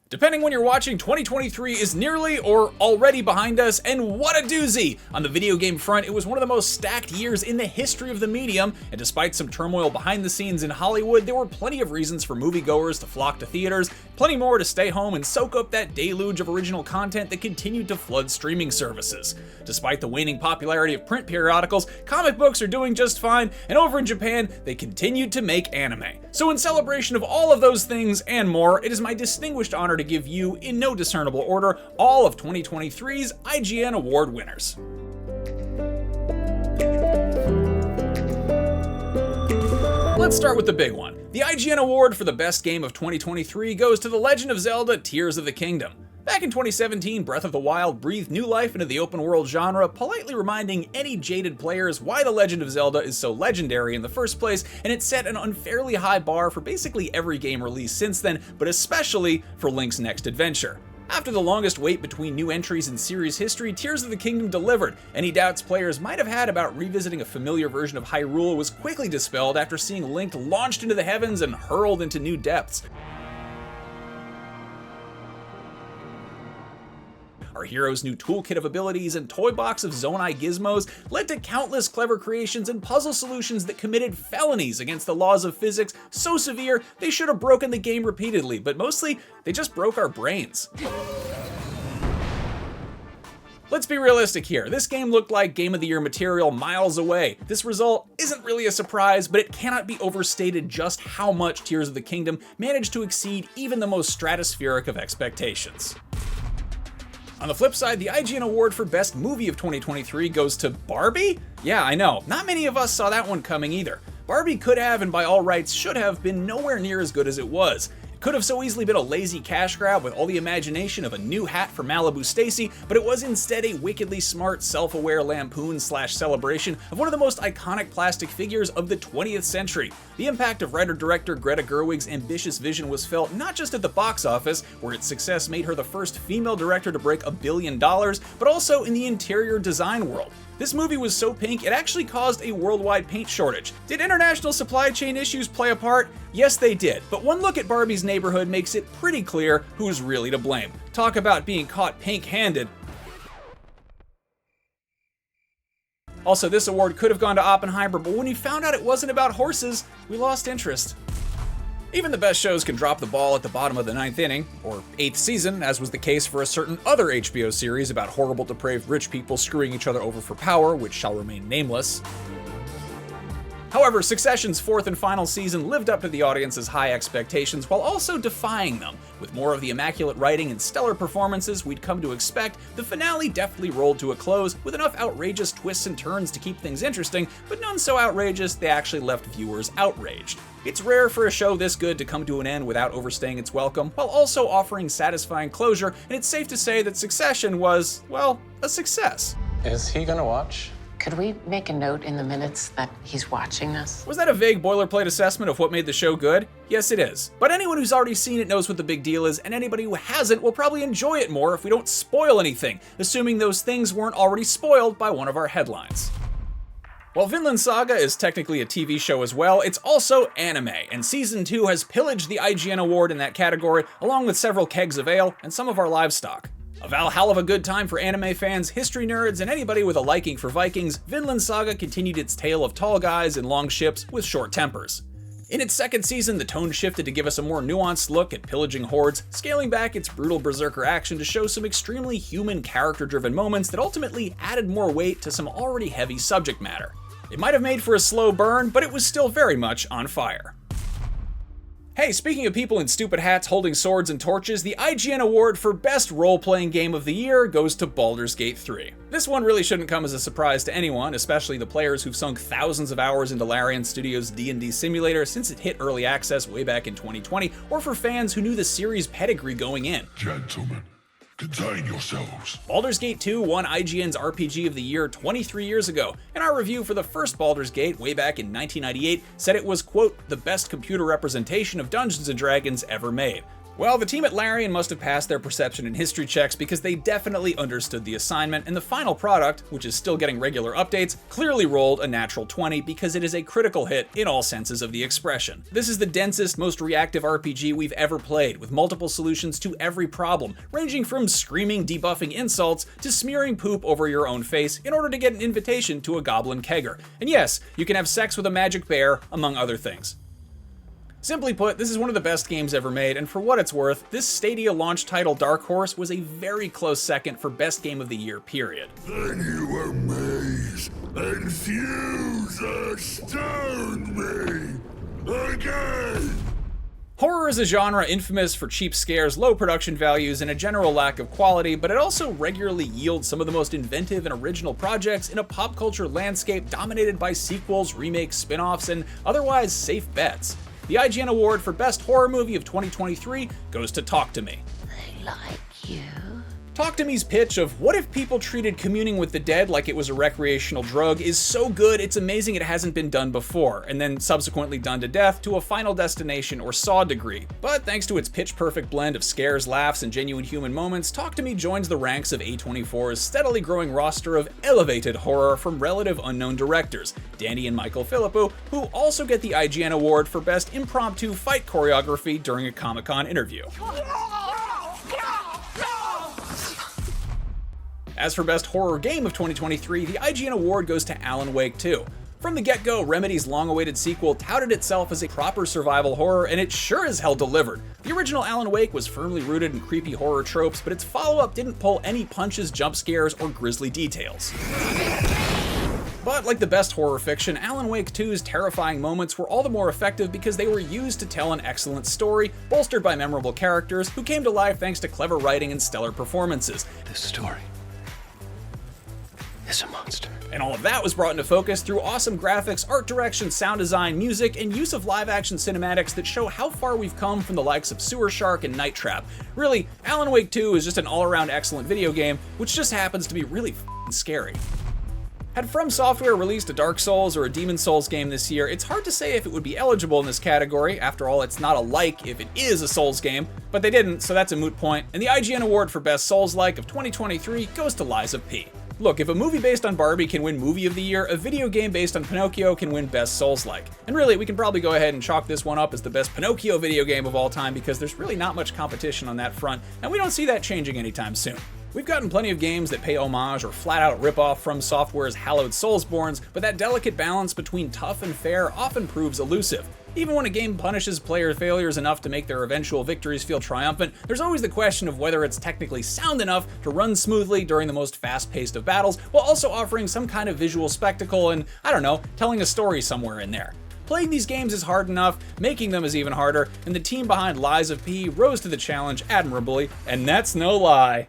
Depending when you're watching, 2023 is nearly or already behind us, and what a doozy! On the video game front, it was one of the most stacked years in the history of the medium, and despite some turmoil behind the scenes in Hollywood, there were plenty of reasons for moviegoers to flock to theaters, plenty more to stay home and soak up that deluge of original content that continued to flood streaming services. Despite the waning popularity of print periodicals, comic books are doing just fine, and over in Japan, they continued to make anime. So in celebration of all of those things and more, it is my distinguished honor to give you, in no discernible order, all of 2023's IGN Award winners. Let's start with the big one. The IGN Award for the best game of 2023 goes to The Legend of Zelda: Tears of the Kingdom. Back in 2017, Breath of the Wild breathed new life into the open world genre, politely reminding any jaded players why The Legend of Zelda is so legendary in the first place, and it set an unfairly high bar for basically every game released since then, but especially for Link's next adventure. After the longest wait between new entries in series history, Tears of the Kingdom delivered. Any doubts players might have had about revisiting a familiar version of Hyrule was quickly dispelled after seeing Link launched into the heavens and hurled into new depths. Our hero's new toolkit of abilities and toy box of Zonai gizmos led to countless clever creations and puzzle solutions that committed felonies against the laws of physics so severe they should have broken the game repeatedly, but mostly they just broke our brains. Let's be realistic here. This game looked like Game of the Year material miles away. This result isn't really a surprise, but it cannot be overstated just how much Tears of the Kingdom managed to exceed even the most stratospheric of expectations. On the flip side, the IGN Award for Best Movie of 2023 goes to Barbie? Yeah, I know, not many of us saw that one coming either. Barbie could have, and by all rights should have, been nowhere near as good as it was. It could have so easily been a lazy cash grab with all the imagination of a new hat for Malibu Stacy, but it was instead a wickedly smart, self-aware lampoon/celebration of one of the most iconic plastic figures of the 20th century. The impact of writer-director Greta Gerwig's ambitious vision was felt not just at the box office, where its success made her the first female director to break $1 billion, but also in the interior design world. This movie was so pink, it actually caused a worldwide paint shortage. Did international supply chain issues play a part? Yes, they did, but one look at Barbie's neighborhood makes it pretty clear who's really to blame. Talk about being caught pink-handed. Also, this award could have gone to Oppenheimer, but when we found out it wasn't about horses, we lost interest. Even the best shows can drop the ball at the bottom of the 9th inning, or 8th season, as was the case for a certain other HBO series about horrible, depraved rich people screwing each other over for power, which shall remain nameless. However, Succession's 4th and final season lived up to the audience's high expectations while also defying them. With more of the immaculate writing and stellar performances we'd come to expect, the finale deftly rolled to a close with enough outrageous twists and turns to keep things interesting, but none so outrageous they actually left viewers outraged. It's rare for a show this good to come to an end without overstaying its welcome, while also offering satisfying closure, and it's safe to say that Succession was, well, a success. Is he gonna watch? Could we make a note in the minutes that he's watching us? Was that a vague boilerplate assessment of what made the show good? Yes, it is. But anyone who's already seen it knows what the big deal is, and anybody who hasn't will probably enjoy it more if we don't spoil anything, assuming those things weren't already spoiled by one of our headlines. While Vinland Saga is technically a TV show as well, it's also anime, and Season 2 has pillaged the IGN Award in that category, along with several kegs of ale and some of our livestock. A Valhalla of a good time for anime fans, history nerds, and anybody with a liking for Vikings, Vinland Saga continued its tale of tall guys in long ships with short tempers. In its second season, the tone shifted to give us a more nuanced look at pillaging hordes, scaling back its brutal berserker action to show some extremely human, character-driven moments that ultimately added more weight to some already heavy subject matter. It might have made for a slow burn, but it was still very much on fire. Hey, speaking of people in stupid hats holding swords and torches, the IGN Award for Best Role-Playing Game of the Year goes to Baldur's Gate 3. This one really shouldn't come as a surprise to anyone, especially the players who've sunk thousands of hours into Larian Studios' D&D simulator since it hit early access way back in 2020, or for fans who knew the series' pedigree going in. Gentlemen, contain yourselves. Baldur's Gate 2 won IGN's RPG of the Year 23 years ago, and our review for the first Baldur's Gate way back in 1998 said it was, quote, the best computer representation of Dungeons & Dragons ever made. Well, the team at Larian must have passed their perception and history checks because they definitely understood the assignment, and the final product, which is still getting regular updates, clearly rolled a natural 20 because it is a critical hit in all senses of the expression. This is the densest, most reactive RPG we've ever played, with multiple solutions to every problem, ranging from screaming, debuffing insults to smearing poop over your own face in order to get an invitation to a goblin kegger. And yes, you can have sex with a magic bear, among other things. Simply put, this is one of the best games ever made, and for what it's worth, this Stadia launch title Dark Horse was a very close second for best game of the year, period. Then you amaze and fuse astound me again. Horror is a genre infamous for cheap scares, low production values, and a general lack of quality, but it also regularly yields some of the most inventive and original projects in a pop culture landscape dominated by sequels, remakes, spin-offs, and otherwise safe bets. The IGN Award for Best Horror Movie of 2023 goes to Talk to Me. They like you. Talk to Me's pitch of what if people treated communing with the dead like it was a recreational drug is so good it's amazing it hasn't been done before, and then subsequently done to death to a Final Destination or Saw degree. But thanks to its pitch-perfect blend of scares, laughs, and genuine human moments, Talk to Me joins the ranks of A24's steadily growing roster of elevated horror from relative unknown directors, Danny and Michael Philippou, who also get the IGN Award for Best Impromptu Fight Choreography during a Comic-Con interview. As for Best Horror Game of 2023, the IGN Award goes to Alan Wake 2. From the get-go, Remedy's long-awaited sequel touted itself as a proper survival horror, and it sure as hell delivered. The original Alan Wake was firmly rooted in creepy horror tropes, but its follow-up didn't pull any punches, jump scares, or grisly details. But like the best horror fiction, Alan Wake 2's terrifying moments were all the more effective because they were used to tell an excellent story, bolstered by memorable characters who came to life thanks to clever writing and stellar performances. This story is a monster. And all of that was brought into focus through awesome graphics, art direction, sound design, music, and use of live-action cinematics that show how far we've come from the likes of Sewer Shark and Night Trap. Really, Alan Wake 2 is just an all-around excellent video game, which just happens to be really f***ing scary. Had From Software released a Dark Souls or a Demon Souls game this year, it's hard to say if it would be eligible in this category. After all, it's not a like if it is a Souls game, but they didn't, so that's a moot point. And the IGN Award for Best Souls-like of 2023 goes to Lies of P. Look, if a movie based on Barbie can win Movie of the Year, a video game based on Pinocchio can win Best Souls-like. And really, we can probably go ahead and chalk this one up as the best Pinocchio video game of all time because there's really not much competition on that front, and we don't see that changing anytime soon. We've gotten plenty of games that pay homage or flat-out rip-off From Software's hallowed Soulsborns, but that delicate balance between tough and fair often proves elusive. Even when a game punishes player failures enough to make their eventual victories feel triumphant, there's always the question of whether it's technically sound enough to run smoothly during the most fast-paced of battles, while also offering some kind of visual spectacle and, I don't know, telling a story somewhere in there. Playing these games is hard enough, making them is even harder, and the team behind Lies of P rose to the challenge admirably, and that's no lie.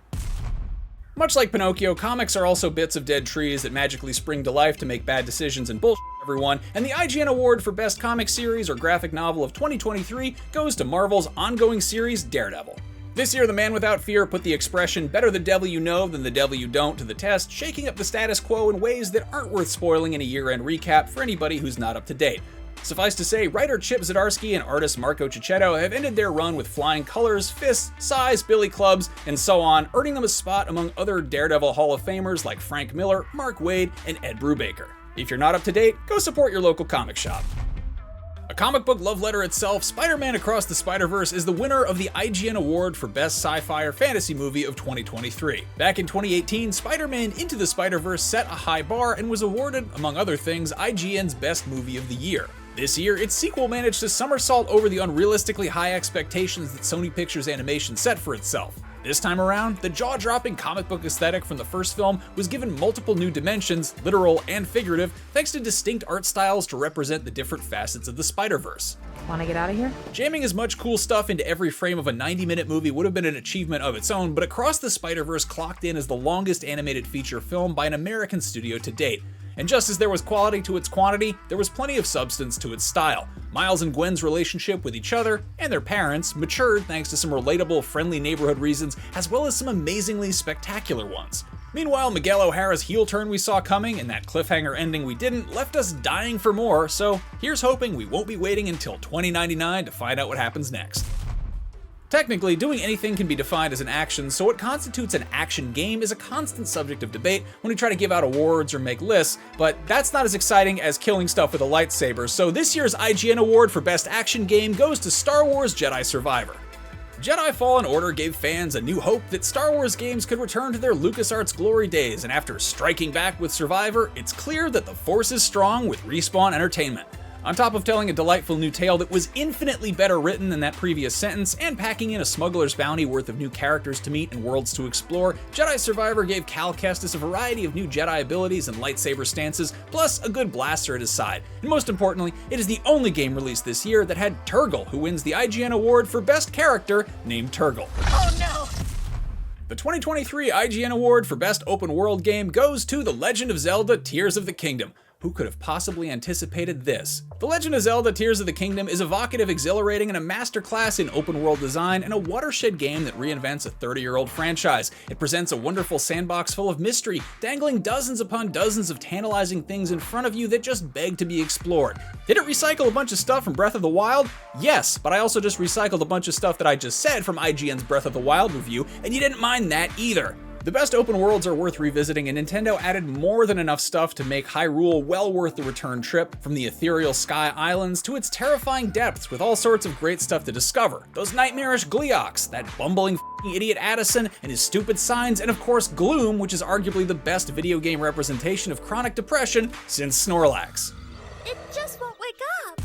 Much like Pinocchio, comics are also bits of dead trees that magically spring to life to make bad decisions and bullshit everyone, and the IGN Award for Best Comic Series or Graphic Novel of 2023 goes to Marvel's ongoing series Daredevil. This year, The Man Without Fear put the expression, better the devil you know than the devil you don't, to the test, shaking up the status quo in ways that aren't worth spoiling in a year-end recap for anybody who's not up to date. Suffice to say, writer Chip Zdarsky and artist Marco Cicchetto have ended their run with flying colors, fists, size, billy clubs, and so on, earning them a spot among other Daredevil Hall of Famers like Frank Miller, Mark Waid, and Ed Brubaker. If you're not up to date, go support your local comic shop. A comic book love letter itself, Spider-Man Across the Spider-Verse is the winner of the IGN Award for Best Sci-Fi or Fantasy Movie of 2023. Back in 2018, Spider-Man Into the Spider-Verse set a high bar and was awarded, among other things, IGN's Best Movie of the Year. This year, its sequel managed to somersault over the unrealistically high expectations that Sony Pictures Animation set for itself. This time around, the jaw-dropping comic book aesthetic from the first film was given multiple new dimensions, literal and figurative, thanks to distinct art styles to represent the different facets of the Spider-Verse. Wanna get out of here? Jamming as much cool stuff into every frame of a 90-minute movie would have been an achievement of its own, but Across the Spider-Verse clocked in as the longest animated feature film by an American studio to date. And just as there was quality to its quantity, there was plenty of substance to its style. Miles and Gwen's relationship with each other and their parents matured thanks to some relatable, friendly neighborhood reasons, as well as some amazingly spectacular ones. Meanwhile, Miguel O'Hara's heel turn we saw coming and that cliffhanger ending we didn't left us dying for more, so here's hoping we won't be waiting until 2099 to find out what happens next. Technically, doing anything can be defined as an action, so what constitutes an action game is a constant subject of debate when we try to give out awards or make lists, but that's not as exciting as killing stuff with a lightsaber, so this year's IGN Award for Best Action Game goes to Star Wars Jedi Survivor. Jedi Fallen Order gave fans a new hope that Star Wars games could return to their LucasArts glory days, and after striking back with Survivor, it's clear that the Force is strong with Respawn Entertainment. On top of telling a delightful new tale that was infinitely better written than that previous sentence, and packing in a smuggler's bounty worth of new characters to meet and worlds to explore, Jedi Survivor gave Cal Kestis a variety of new Jedi abilities and lightsaber stances, plus a good blaster at his side. And most importantly, it is the only game released this year that had Turgle, who wins the IGN Award for Best Character named Turgle. Oh no! The 2023 IGN Award for Best Open World Game goes to The Legend of Zelda: Tears of the Kingdom. Who could have possibly anticipated this? The Legend of Zelda: Tears of the Kingdom is evocative, exhilarating, and a masterclass in open world design and a watershed game that reinvents a 30-year-old franchise. It presents a wonderful sandbox full of mystery, dangling dozens upon dozens of tantalizing things in front of you that just beg to be explored. Did it recycle a bunch of stuff from Breath of the Wild? Yes, but I also just recycled a bunch of stuff that I just said from IGN's Breath of the Wild review, and you didn't mind that either. The best open worlds are worth revisiting, and Nintendo added more than enough stuff to make Hyrule well worth the return trip, from the ethereal Sky Islands to its terrifying depths with all sorts of great stuff to discover. Those nightmarish Gleeoks, that bumbling f***ing idiot Addison and his stupid signs, and of course Gloom, which is arguably the best video game representation of chronic depression since Snorlax. It just won't wake up!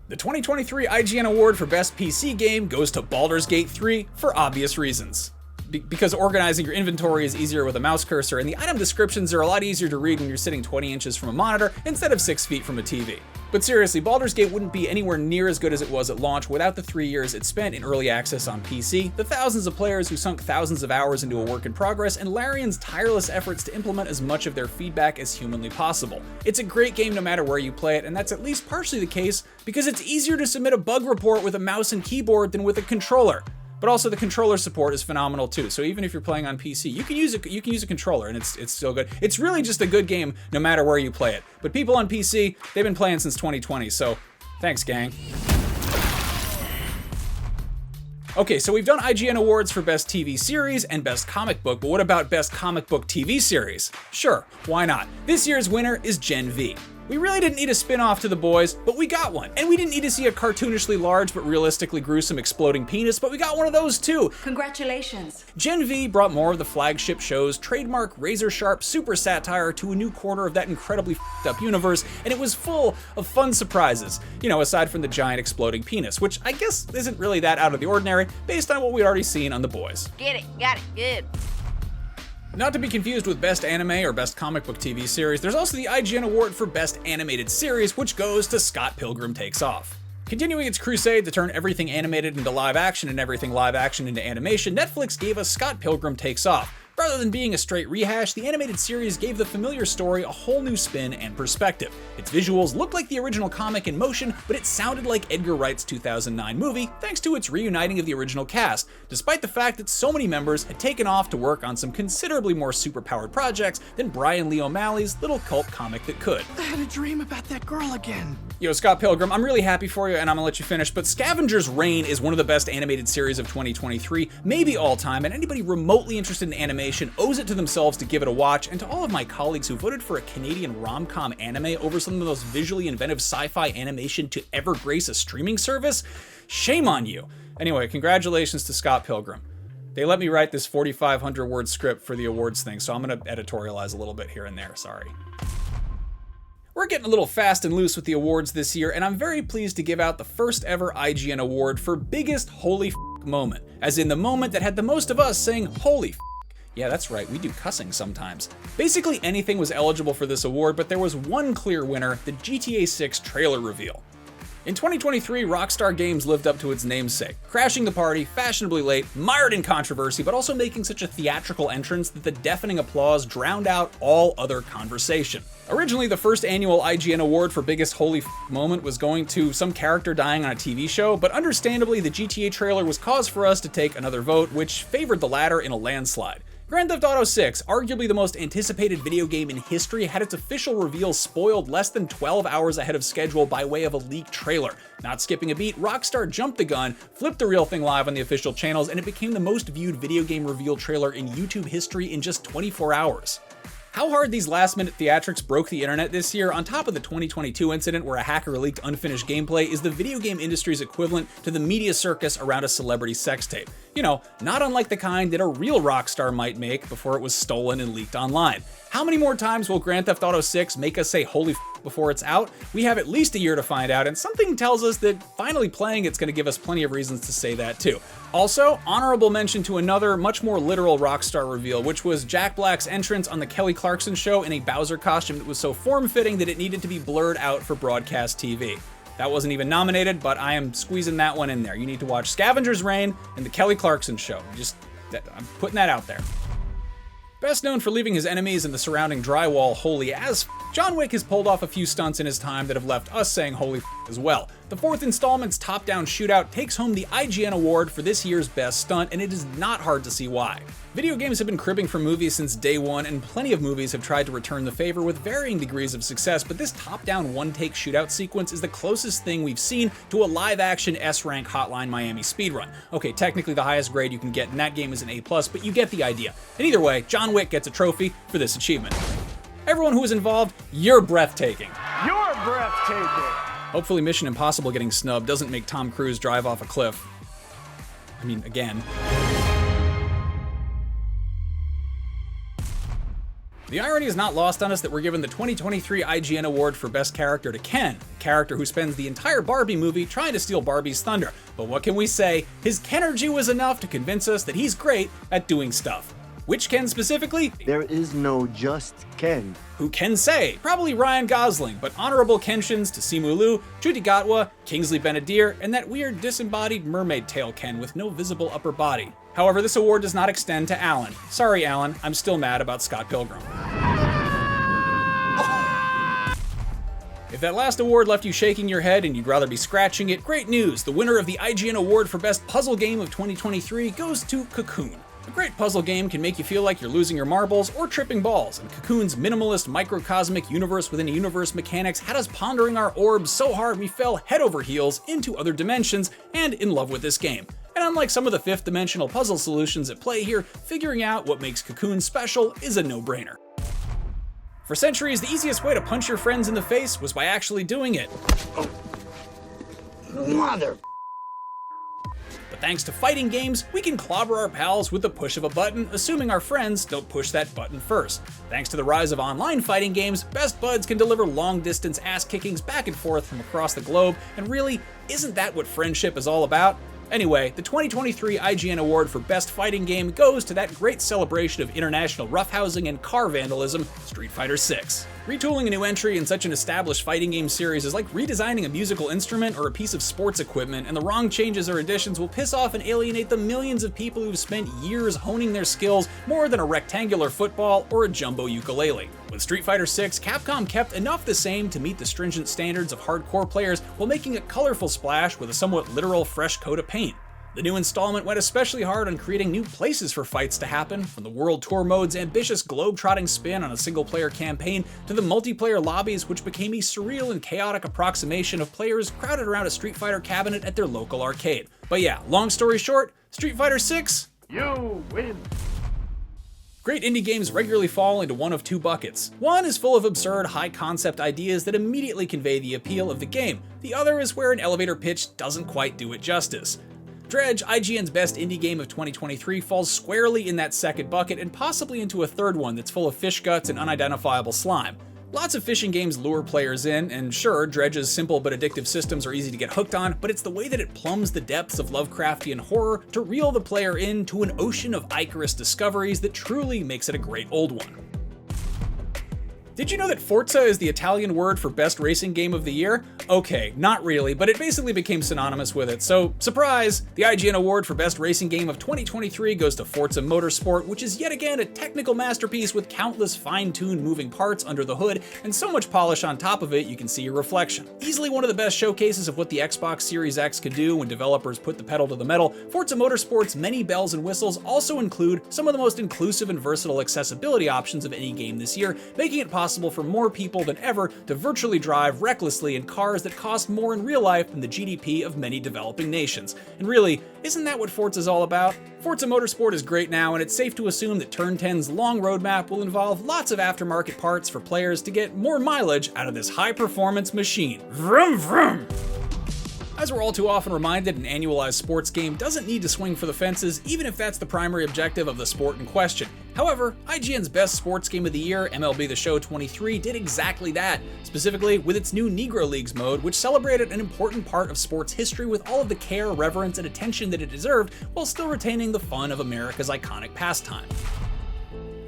The 2023 IGN Award for Best PC Game goes to Baldur's Gate 3 for obvious reasons. Because organizing your inventory is easier with a mouse cursor, and the item descriptions are a lot easier to read when you're sitting 20 inches from a monitor instead of 6 feet from a TV. But seriously, Baldur's Gate wouldn't be anywhere near as good as it was at launch without the 3 years it spent in early access on PC, the thousands of players who sunk thousands of hours into a work in progress, and Larian's tireless efforts to implement as much of their feedback as humanly possible. It's a great game no matter where you play it, and that's at least partially the case because it's easier to submit a bug report with a mouse and keyboard than with a controller. But also the controller support is phenomenal too. So even if you're playing on PC, you can use a controller and it's still good. It's really just a good game no matter where you play it. But people on PC, they've been playing since 2020, so thanks, gang. Okay, so we've done IGN Awards for Best TV Series and Best Comic Book, but what about Best Comic Book TV Series? Sure, why not? This year's winner is Gen V. We really didn't need a spin-off to The Boys, but we got one. And we didn't need to see a cartoonishly large but realistically gruesome exploding penis, but we got one of those too. Congratulations. Gen V brought more of the flagship show's trademark razor-sharp super satire to a new corner of that incredibly f***ed up universe, and it was full of fun surprises, you know, aside from the giant exploding penis, which I guess isn't really that out of the ordinary based on what we'd already seen on The Boys. Get it, got it, good. Not to be confused with Best Anime or Best Comic Book TV Series, there's also the IGN Award for Best Animated Series, which goes to Scott Pilgrim Takes Off. Continuing its crusade to turn everything animated into live action and everything live action into animation, Netflix gave us Scott Pilgrim Takes Off. Rather than being a straight rehash, the animated series gave the familiar story a whole new spin and perspective. Its visuals looked like the original comic in motion, but it sounded like Edgar Wright's 2009 movie thanks to its reuniting of the original cast, despite the fact that so many members had taken off to work on some considerably more superpowered projects than Brian Lee O'Malley's little cult comic that could. I had a dream about that girl again. Yo, Scott Pilgrim, I'm really happy for you and I'm gonna let you finish, but Scavenger's Reign is one of the best animated series of 2023, maybe all time, and anybody remotely interested in animation owes it to themselves to give it a watch, and to all of my colleagues who voted for a Canadian rom-com anime over some of the most visually inventive sci-fi animation to ever grace a streaming service, shame on you. Anyway, congratulations to Scott Pilgrim. They let me write this 4,500 word script for the awards thing, so I'm gonna editorialize a little bit here and there, sorry. We're getting a little fast and loose with the awards this year, and I'm very pleased to give out the first ever IGN Award for Biggest Holy F*** Moment, as in the moment that had the most of us saying holy f***. Yeah, that's right, we do cussing sometimes. Basically anything was eligible for this award, but there was one clear winner, the GTA 6 trailer reveal. In 2023, Rockstar Games lived up to its namesake, crashing the party, fashionably late, mired in controversy, but also making such a theatrical entrance that the deafening applause drowned out all other conversation. Originally, the first annual IGN Award for Biggest Holy F*** Moment was going to some character dying on a TV show, but understandably, the GTA trailer was cause for us to take another vote, which favored the latter in a landslide. Grand Theft Auto 6, arguably the most anticipated video game in history, had its official reveal spoiled less than 12 hours ahead of schedule by way of a leaked trailer. Not skipping a beat, Rockstar jumped the gun, flipped the real thing live on the official channels, and it became the most viewed video game reveal trailer in YouTube history in just 24 hours. How hard these last-minute theatrics broke the internet this year, on top of the 2022 incident where a hacker leaked unfinished gameplay, is the video game industry's equivalent to the media circus around a celebrity sex tape. You know, not unlike the kind that a real rock star might make before it was stolen and leaked online. How many more times will Grand Theft Auto 6 make us say holy f*** before it's out? We have at least a year to find out, and something tells us that finally playing it's going to give us plenty of reasons to say that too. Also, honorable mention to another, much more literal Rockstar reveal, which was Jack Black's entrance on the Kelly Clarkson show in a Bowser costume that was so form-fitting that it needed to be blurred out for broadcast TV. That wasn't even nominated, but I am squeezing that one in there. You need to watch Scavenger's Reign and the Kelly Clarkson show. I'm putting that out there. Best known for leaving his enemies and the surrounding drywall holy as f***, John Wick has pulled off a few stunts in his time that have left us saying holy f*** as well. The fourth installment's top-down shootout takes home the IGN Award for this year's best stunt, and it is not hard to see why. Video games have been cribbing from movies since day one, and plenty of movies have tried to return the favor with varying degrees of success, but this top-down one-take shootout sequence is the closest thing we've seen to a live-action S-rank Hotline Miami speedrun. Okay, technically the highest grade you can get in that game is an A+, but you get the idea. And either way, John Wick gets a trophy for this achievement. Everyone who was involved, you're breathtaking. You're breathtaking. Hopefully Mission Impossible getting snubbed doesn't make Tom Cruise drive off a cliff. I mean, again. The irony is not lost on us that we're given the 2023 IGN Award for Best Character to Ken, a character who spends the entire Barbie movie trying to steal Barbie's thunder. But what can we say? His Kenergy was enough to convince us that he's great at doing stuff. Which Ken specifically? There is no just Ken. Who can say? Probably Ryan Gosling, but honorable Kenshins to Simu Liu, Judy Gatwa, Kingsley Ben-Adir, and that weird disembodied mermaid tail Ken with no visible upper body. However, this award does not extend to Alan. Sorry, Alan, I'm still mad about Scott Pilgrim. If that last award left you shaking your head and you'd rather be scratching it, great news! The winner of the IGN Award for Best Puzzle Game of 2023 goes to Cocoon. A great puzzle game can make you feel like you're losing your marbles or tripping balls, and Cocoon's minimalist microcosmic universe within a universe mechanics had us pondering our orbs so hard we fell head over heels into other dimensions and in love with this game. And unlike some of the fifth dimensional puzzle solutions at play here, figuring out what makes Cocoon special is a no-brainer. For centuries, the easiest way to punch your friends in the face was by actually doing it. Mother. But thanks to fighting games, we can clobber our pals with the push of a button, assuming our friends don't push that button first. Thanks to the rise of online fighting games, best buds can deliver long-distance ass-kickings back and forth from across the globe, and really, isn't that what friendship is all about? Anyway, the 2023 IGN Award for Best Fighting Game goes to that great celebration of international roughhousing and car vandalism, Street Fighter VI. Retooling a new entry in such an established fighting game series is like redesigning a musical instrument or a piece of sports equipment, and the wrong changes or additions will piss off and alienate the millions of people who've spent years honing their skills more than a rectangular football or a jumbo ukulele. With Street Fighter VI, Capcom kept enough the same to meet the stringent standards of hardcore players while making a colorful splash with a somewhat literal fresh coat of paint. The new installment went especially hard on creating new places for fights to happen, from the World Tour mode's ambitious globe-trotting spin on a single-player campaign to the multiplayer lobbies, which became a surreal and chaotic approximation of players crowded around a Street Fighter cabinet at their local arcade. But yeah, long story short, Street Fighter VI, You win. Great indie games regularly fall into one of two buckets. One is full of absurd, high-concept ideas that immediately convey the appeal of the game. The other is where an elevator pitch doesn't quite do it justice. Dredge, IGN's best indie game of 2023, falls squarely in that second bucket and possibly into a third one that's full of fish guts and unidentifiable slime. Lots of fishing games lure players in, and sure, Dredge's simple but addictive systems are easy to get hooked on, but it's the way that it plumbs the depths of Lovecraftian horror to reel the player into an ocean of Icarus discoveries that truly makes it a great old one. Did you know that Forza is the Italian word for best racing game of the year? Okay, not really, but it basically became synonymous with it. So, surprise! The IGN Award for Best Racing Game of 2023 goes to Forza Motorsport, which is yet again a technical masterpiece with countless fine-tuned moving parts under the hood and so much polish on top of it you can see your reflection. Easily one of the best showcases of what the Xbox Series X could do when developers put the pedal to the metal, Forza Motorsport's many bells and whistles also include some of the most inclusive and versatile accessibility options of any game this year, making it possible for more people than ever to virtually drive recklessly in cars that cost more in real life than the GDP of many developing nations. And really, isn't that what Forza's all about? Forza Motorsport is great now, and it's safe to assume that Turn 10's long roadmap will involve lots of aftermarket parts for players to get more mileage out of this high-performance machine. Vroom vroom! As we're all too often reminded, an annualized sports game doesn't need to swing for the fences, even if that's the primary objective of the sport in question. However, IGN's Best Sports Game of the Year, MLB The Show 23, did exactly that, specifically with its new Negro Leagues mode, which celebrated an important part of sports history with all of the care, reverence, and attention that it deserved, while still retaining the fun of America's iconic pastime.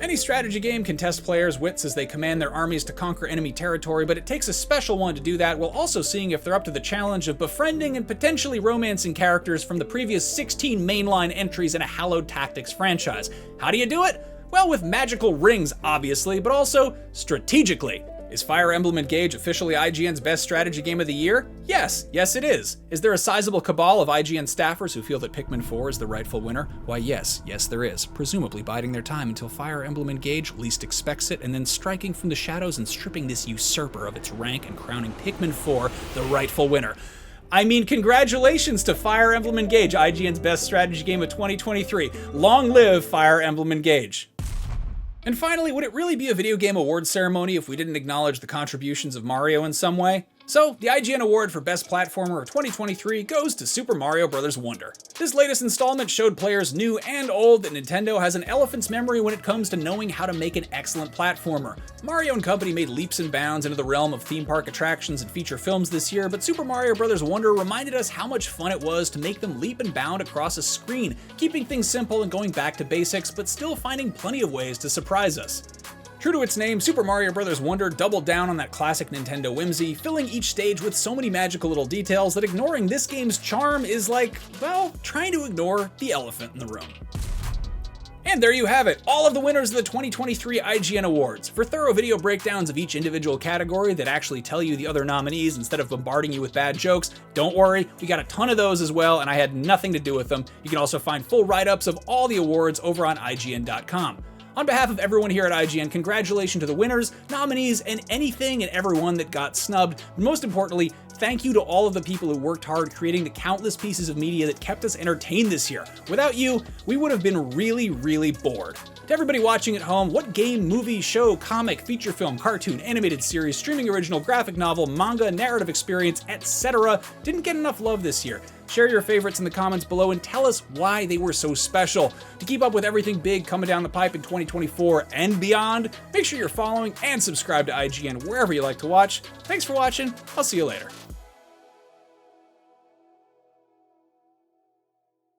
Any strategy game can test players' wits as they command their armies to conquer enemy territory, but it takes a special one to do that while also seeing if they're up to the challenge of befriending and potentially romancing characters from the previous 16 mainline entries in a hallowed tactics franchise. How do you do it? Well, with magical rings, obviously, but also strategically. Is Fire Emblem Engage officially IGN's Best Strategy Game of the Year? Yes it is. Is there a sizable cabal of IGN staffers who feel that Pikmin 4 is the rightful winner? Why yes there is, presumably biding their time until Fire Emblem Engage least expects it and then striking from the shadows and stripping this usurper of its rank and crowning Pikmin 4 the rightful winner. I mean, congratulations to Fire Emblem Engage, IGN's Best Strategy Game of 2023. Long live Fire Emblem Engage. And finally, would it really be a video game awards ceremony if we didn't acknowledge the contributions of Mario in some way? So, the IGN Award for Best Platformer of 2023 goes to Super Mario Bros. Wonder. This latest installment showed players new and old that Nintendo has an elephant's memory when it comes to knowing how to make an excellent platformer. Mario & Company made leaps and bounds into the realm of theme park attractions and feature films this year, but Super Mario Bros. Wonder reminded us how much fun it was to make them leap and bound across a screen, keeping things simple and going back to basics, but still finding plenty of ways to surprise us. True to its name, Super Mario Bros. Wonder doubled down on that classic Nintendo whimsy, filling each stage with so many magical little details that ignoring this game's charm is like, well, trying to ignore the elephant in the room. And there you have it, all of the winners of the 2023 IGN Awards. For thorough video breakdowns of each individual category that actually tell you the other nominees instead of bombarding you with bad jokes, don't worry, we got a ton of those as well, and I had nothing to do with them. You can also find full write-ups of all the awards over on IGN.com. On behalf of everyone here at IGN, congratulations to the winners, nominees, and anything and everyone that got snubbed. But most importantly, thank you to all of the people who worked hard creating the countless pieces of media that kept us entertained this year. Without you, we would have been really bored. To everybody watching at home, what game, movie, show, comic, feature film, cartoon, animated series, streaming original, graphic novel, manga, narrative experience, etc. didn't get enough love this year? Share your favorites in the comments below and tell us why they were so special. To keep up with everything big coming down the pipe in 2024 and beyond, make sure you're following and subscribe to IGN wherever you like to watch. Thanks for watching. I'll see you later.